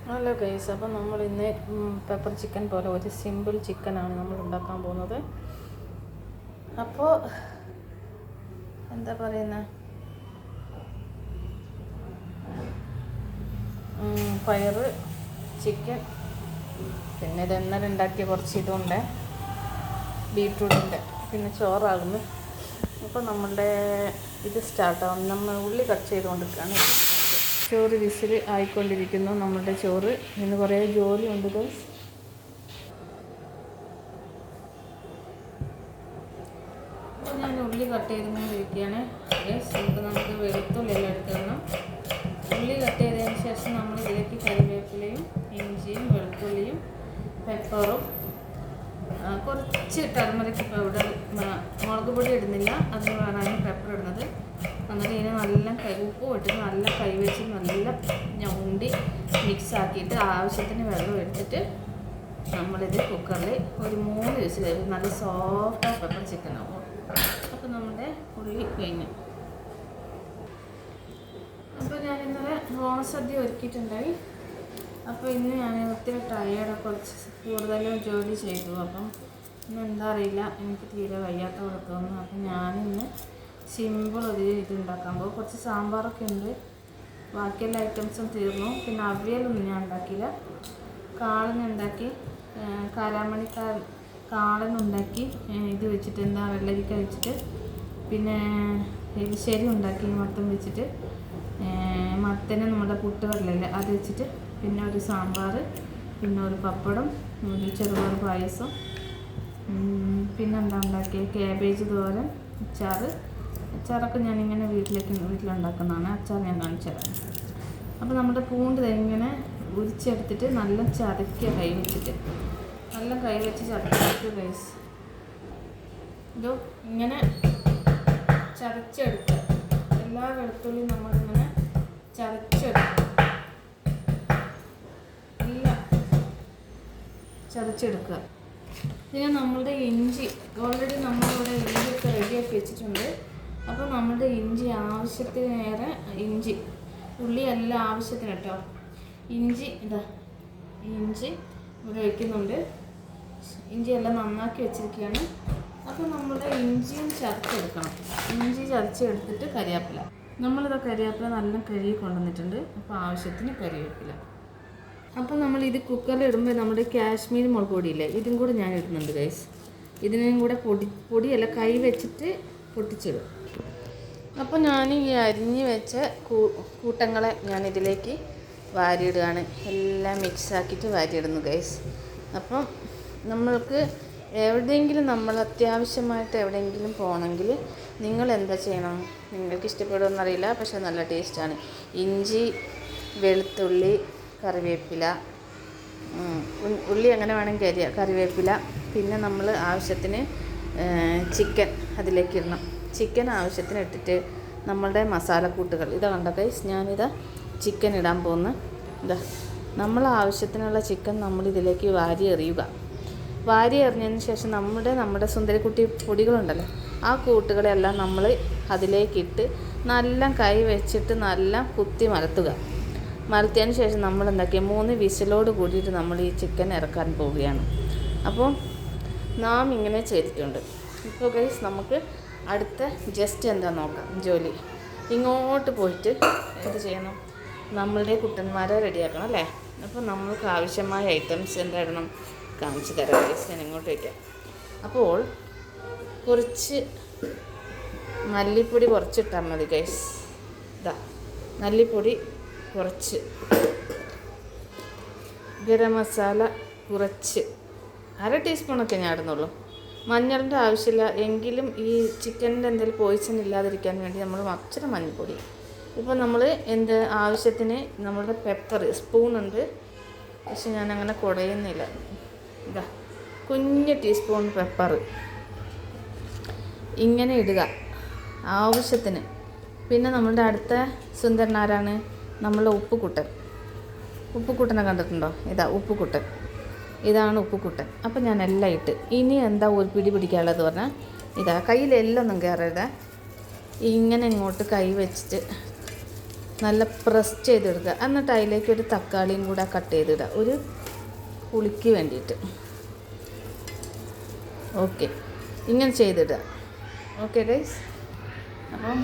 Hello guys, അപ്പം നമ്മൾ ഇന്ന് പെപ്പർ ചിക്കൻ പോലെ ഒരു സിമ്പിൾ ചിക്കനാണ് നമ്മൾ ഉണ്ടാക്കാൻ പോകുന്നത്. അപ്പോൾ എന്താ പറയുന്നത്, പയറ്, ചിക്കൻ, പിന്നെ ഇതെന്നലെ ഉണ്ടാക്കിയ കുറച്ച് ഇതുണ്ട്, ബീട്രൂട്ടുണ്ട്, പിന്നെ ചോറാകുന്നു. അപ്പോൾ നമ്മളുടെ ഇത് സ്റ്റാർട്ടാകും. നമ്മൾ ഉള്ളി കട്ട് ചെയ്തുകൊണ്ടിരിക്കുകയാണ്. ചോറ് വിസിൽ ആയിക്കൊണ്ടിരിക്കുന്നു. നമ്മളുടെ ചോറ് ഇന്ന് കുറേ ജോലിയുണ്ട് ഗൈസ്. അപ്പോൾ ഞാൻ ഉള്ളി കട്ട് ചെയ്തുകൊണ്ടിരിക്കുകയാണ് ഗൈസ്. നമുക്ക് വെളുത്തുള്ളിയെല്ലാം എടുത്തിടണം. ഉള്ളി കട്ട് ചെയ്തതിന് ശേഷം നമ്മൾ ഇതിലേക്ക് കറിവേപ്പിലയും ഇഞ്ചിയും വെളുത്തുള്ളിയും പെപ്പറും കുറച്ച് ടർമറിക് പൗഡർ, മുളക് പൊടി ഇടുന്നില്ല, അതുകൊണ്ടാണ് പെപ്പർ ഇടുന്നത്. എന്നിട്ട് ഇതിന് നല്ല ഉപ്പും ഇട്ടിട്ട് നല്ല കൈവച്ച് നല്ല ഞൗണ്ടി മിക്സാക്കിയിട്ട് ആവശ്യത്തിന് വെള്ളം എടുത്തിട്ട് നമ്മളിത് കുക്കറിൽ ഒരു 3 വിസിൽ നല്ല സോഫ്റ്റ് പെപ്പർ ചിക്കൻ ആവും. അപ്പോൾ നമ്മുടെ ഉള്ളി കഴിഞ്ഞു. അപ്പോൾ ഞാൻ ഇന്നലെ ഓണസദ്യ ഒരുക്കിയിട്ടുണ്ടായി. അപ്പോൾ ഇന്ന് ഞാൻ ഒത്തിരി ടയേർഡ്, കുറച്ച് കൂടുതലും ജോലി ചെയ്തു. അപ്പം ഇന്ന് എന്താ അറിയില്ല, എനിക്ക് തീരെ വയ്യാത്ത കൊടുക്കുന്നു. അപ്പം ഞാനിന്ന് സിമ്പിൾ ഒരു ഇത് ഉണ്ടാക്കാൻ പോകും. കുറച്ച് സാമ്പാറൊക്കെ ഉണ്ട്, ബാക്കിയെല്ലാ ഐറ്റംസും തീർന്നു. പിന്നെ അവിയലൊന്നും ഞാൻ ഉണ്ടാക്കിയില്ല. കാളനുണ്ടാക്കി, കാളനുണ്ടാക്കി ഇത് വെച്ചിട്ട് വെള്ളരിക്ക വെച്ചിട്ട്, പിന്നെ എരിശ്ശേരി ഉണ്ടാക്കി മത്തൻ വെച്ചിട്ട്, മത്തന് നമ്മുടെ പുട്ടുകടലല്ലേ അത് വെച്ചിട്ട്, പിന്നെ ഒരു സാമ്പാർ, പിന്നെ ഒരു പപ്പടം, ഒരു ചെറുപയർ പായസം, പിന്നെന്താ ഉണ്ടാക്കിയത്, കാബേജ് തോരൻ, അച്ചാറൊക്കെ ഞാനിങ്ങനെ വീട്ടിലുണ്ടാക്കുന്നതാണ്. അച്ചാർ ഞാൻ കാണിച്ചു തരാം. അപ്പോൾ നമ്മുടെ പൂണ്ട് ഇങ്ങനെ ഉരിച്ചെടുത്തിട്ട് നല്ല ചതക്കുക, നല്ല കൈ വെച്ച് ചതക്കുക ഗൈസ്. ഇത് ഇങ്ങനെ ചതച്ചെടുക്കുക. എല്ലാ വെളുത്തുള്ളിയും നമ്മളിങ്ങനെ ചതച്ചെടുക്കുക, എല്ലാം ചതച്ചെടുക്കുക. പിന്നെ നമ്മളുടെ ഇഞ്ചി ഓൾറെഡി നമ്മളിവിടെ ഇഞ്ചിയൊക്കെ റെഡിയാക്കി വെച്ചിട്ടുണ്ട്. അപ്പോൾ നമ്മളുടെ ഇഞ്ചി ആവശ്യത്തിനേറെ ഇഞ്ചി, ഉള്ളി എല്ലാം ആവശ്യത്തിന് കേട്ടോ. ഇഞ്ചി ഇഞ്ചി ഇവിടെ വയ്ക്കുന്നുണ്ട്. ഇഞ്ചി എല്ലാം നന്നാക്കി വെച്ചിരിക്കുകയാണ്. അപ്പോൾ നമ്മളുടെ ഇഞ്ചിയും ചതച്ചെടുക്കണം. ഇഞ്ചി ചതച്ചെടുത്തിട്ട് കരിവേപ്പില, കരിവേപ്പില നല്ല കഴുകി കൊണ്ടുവന്നിട്ടുണ്ട്. അപ്പോൾ ആവശ്യത്തിന് കരിവേപ്പില. അപ്പോൾ നമ്മൾ ഇത് കുക്കറിൽ ഇടുമ്പോൾ നമ്മുടെ കാശ്മീരി മുളക് പൊടിയില്ലേ, ഇതും കൂടെ ഞാൻ ഇടുന്നുണ്ട് ഗൈസ്. ഇതിനും കൂടെ പൊടിയല്ല, കൈ വെച്ചിട്ട് പൊട്ടിച്ചിടും. അപ്പോൾ ഞാൻ ഈ അരിഞ്ഞ് വെച്ച കൂട്ടങ്ങളെ ഞാൻ ഇതിലേക്ക് വാരിയിടുകയാണ്. എല്ലാം മിക്സാക്കിയിട്ട് വാരിയിടുന്നു ഗൈസ്. അപ്പം നമ്മൾക്ക് എവിടെയെങ്കിലും നമ്മൾ അത്യാവശ്യമായിട്ട് എവിടെയെങ്കിലും പോകണമെങ്കിൽ നിങ്ങൾ എന്താ ചെയ്യണം, നിങ്ങൾക്ക് ഇഷ്ടപ്പെടുമെന്നറിയില്ല, പക്ഷേ നല്ല ടേസ്റ്റാണ്. ഇഞ്ചി, വെളുത്തുള്ളി, കറിവേപ്പില, ഉള്ളി അങ്ങനെ വേണമെങ്കിൽ കറിവേപ്പില, പിന്നെ നമ്മൾ ആവശ്യത്തിന് ചിക്കൻ അതിലേക്ക് ഇടണം. ചിക്കൻ ആവശ്യത്തിന് ഇട്ടിട്ട് നമ്മളുടെ മസാലക്കൂട്ടുകൾ കണ്ട ഗൈസ്. ഞാനിതാ ചിക്കൻ ഇടാൻ പോകുന്നു. നമ്മൾ ആവശ്യത്തിനുള്ള ചിക്കൻ നമ്മളിതിലേക്ക് വാരി എറിഞ്ഞതിന് ശേഷം നമ്മുടെ സുന്ദരിക്കുട്ടി പൊടികളുണ്ടല്ലോ, ആ കൂട്ടുകളെല്ലാം നമ്മൾ അതിലേക്കിട്ട് നല്ല കൈ വെച്ചിട്ട് നല്ല കുത്തി മലത്തിയതിന് ശേഷം നമ്മൾ 3 വിസിലോട് കൂടിയിട്ട് നമ്മൾ ഈ ചിക്കൻ ഇറക്കാൻ പോവുകയാണ്. അപ്പോൾ നാം ഇങ്ങനെ ചെയ്തിട്ടുണ്ട്. ഇപ്പോൾ ഗൈസ് നമുക്ക് അടുത്ത ജസ്റ്റ് എന്താ നോക്കാം ജോലി. ഇങ്ങോട്ട് പോയിട്ട് എന്ത് ചെയ്യണം, നമ്മളുടെ കുട്ടന്മാരെ റെഡിയാക്കണം അല്ലേ. അപ്പോൾ നമ്മൾക്ക് ആവശ്യമായ ഐറ്റംസ് എന്തായിടണം കാണിച്ചു തരാം ഗൈസ്. ഞാൻ ഇങ്ങോട്ട് വയ്ക്കാം. അപ്പോൾ കുറച്ച് മല്ലിപ്പൊടി കുറച്ചിട്ടാൽ മതി ഗൈസ്. മല്ലിപ്പൊടി കുറച്ച്, ഗരം മസാല കുറച്ച്, 1/2 ടീസ്പൂണൊക്കെ ഞാൻ ഇടുന്നുള്ളൂ. മഞ്ഞളിൻ്റെ ആവശ്യമില്ല, എങ്കിലും ഈ ചിക്കനിൻ്റെ എന്തെങ്കിലും പോയിസൺ ഇല്ലാതിരിക്കാൻ വേണ്ടി നമ്മൾ അച്ചരം മഞ്ഞൾപ്പൊടി. ഇപ്പോൾ നമ്മൾ ആവശ്യത്തിന് നമ്മളുടെ പെപ്പർ സ്പൂണുണ്ട്, പക്ഷെ ഞാനങ്ങനെ കുടയുന്നില്ല. കുഞ്ഞ് ടീസ്പൂൺ പെപ്പർ ഇങ്ങനെ ഇടുക ആവശ്യത്തിന്. പിന്നെ നമ്മളുടെ അടുത്ത സുന്ദരനാരാണ്, നമ്മളുടെ ഉപ്പുക്കുട്ടനെ കണ്ടിട്ടുണ്ടോ? ഉപ്പുക്കുട്ടൻ, ഇതാണ് ഉപ്പുക്കുട്ടൻ. അപ്പം ഞാൻ എല്ലാം ഇട്ട്, ഇനി എന്താ ഒരു പിടി പിടിക്കാനുള്ളത് പറഞ്ഞാൽ കയ്യിലെല്ലാം ഒന്നും കയറരുത്. ഇങ്ങനെ ഇങ്ങോട്ട് കൈ വെച്ചിട്ട് നല്ല പ്രസ് ചെയ്തെടുക്കുക. എന്നിട്ട് അതിലേക്ക് ഒരു തക്കാളിയും കൂടെ കട്ട് ചെയ്തിടുക, ഒരു പുളിക്ക് വേണ്ടിയിട്ട്. ഓക്കെ, ഇങ്ങനെ ചെയ്തിടുക. ഓക്കെ ഗൈസ്, അപ്പം